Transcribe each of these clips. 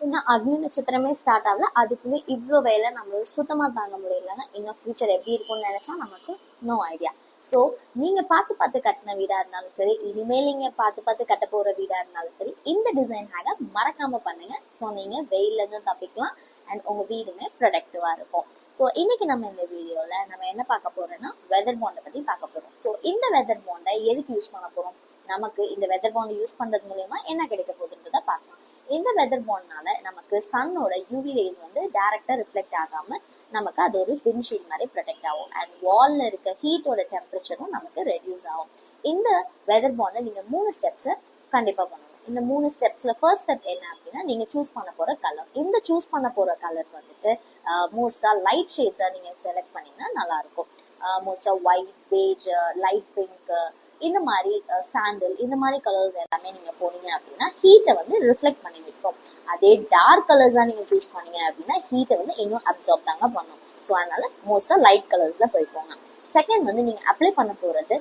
இன்னும் அக்னி நட்சத்திரமே ஸ்டார்ட் ஆகல, அதுக்குள்ளே இவ்வளோ வேலை நம்மளால சுத்தமா தாங்க முடியலன்னா இன்னும் ஃபியூச்சர் எப்படி இருக்கும்னு நினைச்சா நமக்கு நோ ஐடியா. ஸோ நீங்க பார்த்து பார்த்து கட்டின வீடா இருந்தாலும் சரி, இனிமேல் நீங்க பார்த்து பார்த்து கட்ட போற வீடா இருந்தாலும் சரி, இந்த டிசைன் ஹேக்கை மறக்காம பண்ணுங்க. ஸோ நீங்க வெயில இருந்தும் தப்பிக்கலாம் அண்ட் உங்க வீடுமே ப்ரொடக்டிவா இருக்கும். ஸோ இன்னைக்கு நம்ம இந்த வீடியோல நம்ம என்ன பார்க்க போறோம்னா வெதர் பாண்டை பத்தி பார்க்க போறோம். ஸோ இந்த வெதர் பாண்டை எதுக்கு யூஸ் பண்ண போறோம், நமக்கு இந்த வெதர் பாண்ட் யூஸ் பண்றது மூலயமா என்ன கிடைக்க போகுதுன்றத பார்க்கலாம். இந்த வெதர் பாண்ட்னால நமக்கு சன்னோட யூவி ரேஸ் வந்து டைரக்டா ரிஃப்ளெக்ட் ஆகாம நமக்கு அது ஒரு விண்ட்ஷீல்ட் மாதிரி ப்ரொடெக்ட் ஆகும் அண்ட் வால்ல இருக்க ஹீட்டோட டெம்பரேச்சரும் நமக்கு ரெடியூஸ் ஆகும். இந்த வெதர் பாண்டை நீங்க 3 ஸ்டெப்ஸை கண்டிப்பா பண்ணணும். இந்த 3 ஸ்டெப்ஸ்ல ஃபர்ஸ்ட் ஸ்டெப் என்ன அப்படின்னா, நீங்க சூஸ் பண்ண போற கலர். இந்த சூஸ் பண்ண போற கலர் வந்துட்டு மோஸ்டா லைட் ஷேட்ஸா நீங்க செலக்ட் பண்ணீங்கன்னா நல்லா இருக்கும். மோஸ்டா ஒயிட், பேஜ், லைட் பிங்க், இந்த மாதிரி சாண்டில், இந்த மாதிரி கலர்ஸ் எல்லாமே நீங்க போனீங்க அப்படின்னா ஹீட்டை வந்து ரிஃப்ளெக்ட் பண்ணி விட்டுரும். அதே டார்க் கலர்ஸா நீங்க சூஸ் பண்ணீங்க அப்படின்னா ஹீட்டை வந்து இன்னும் அப்சார்ப் தாங்க பண்ணும். ஸோ அதனால மோஸ்டா லைட் கலர்ஸ்ல போய்க்கோங்க. செகண்ட் வந்து நீங்க அப்ளை பண்ண போறது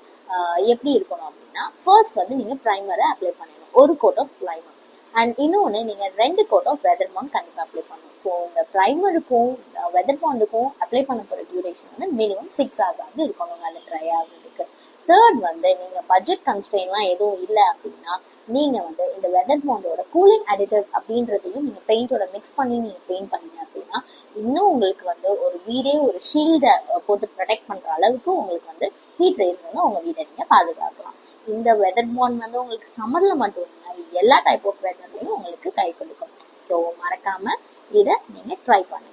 எப்படி இருக்கணும் அப்படின்னா, ஃபர்ஸ்ட் வந்து நீங்க ப்ரைமரை அப்ளை பண்ணணும், ஒரு கோட் ஆஃப் ப்ரைமர். அண்ட் இன்னொன்று நீங்க 2 கோட் ஆஃப் வெதர் பாண்ட் கண்டிப்பா அப்ளை பண்ணணும். ஸோ உங்க ப்ரைமருக்கும் வெதர் பாண்டுக்கும் அப்ளை பண்ண போற டியூரேஷன் வந்து மினிமம் 6 hours வந்து இருக்கணும் அது ட்ரை ஆகுறதுக்கு. தேர்ட் வந்து நீங்க பட்ஜெட் கன்ஸ்ட்ரெயின்லாம் எதுவும் இல்லை அப்படின்னா நீங்க வந்து இந்த வெதர் பாண்டோட கூலிங் அடிட்டிவ் அப்படின்றதையும் நீங்க பெயிண்டோட மிக்ஸ் பண்ணி நீங்க பெயிண்ட் பண்ணீங்க அப்படின்னா இன்னும் உங்களுக்கு வந்து ஒரு வீடே ஒரு ஷீல்டை போட்டு ப்ரொடெக்ட் பண்ற அளவுக்கு உங்களுக்கு வந்து ஹீட் ரேஸ் வந்து உங்க வீட்டை நீங்க பாதுகாக்கலாம். இந்த வெதர் பாண்ட் வந்து உங்களுக்கு சம்மர்ல மட்டும் இல்லை, எல்லா டைப் ஆஃப் வெதர்லயும் உங்களுக்கு கை கொடுக்கும். ஸோ மறக்காம இதை நீங்க ட்ரை பண்ணுங்க.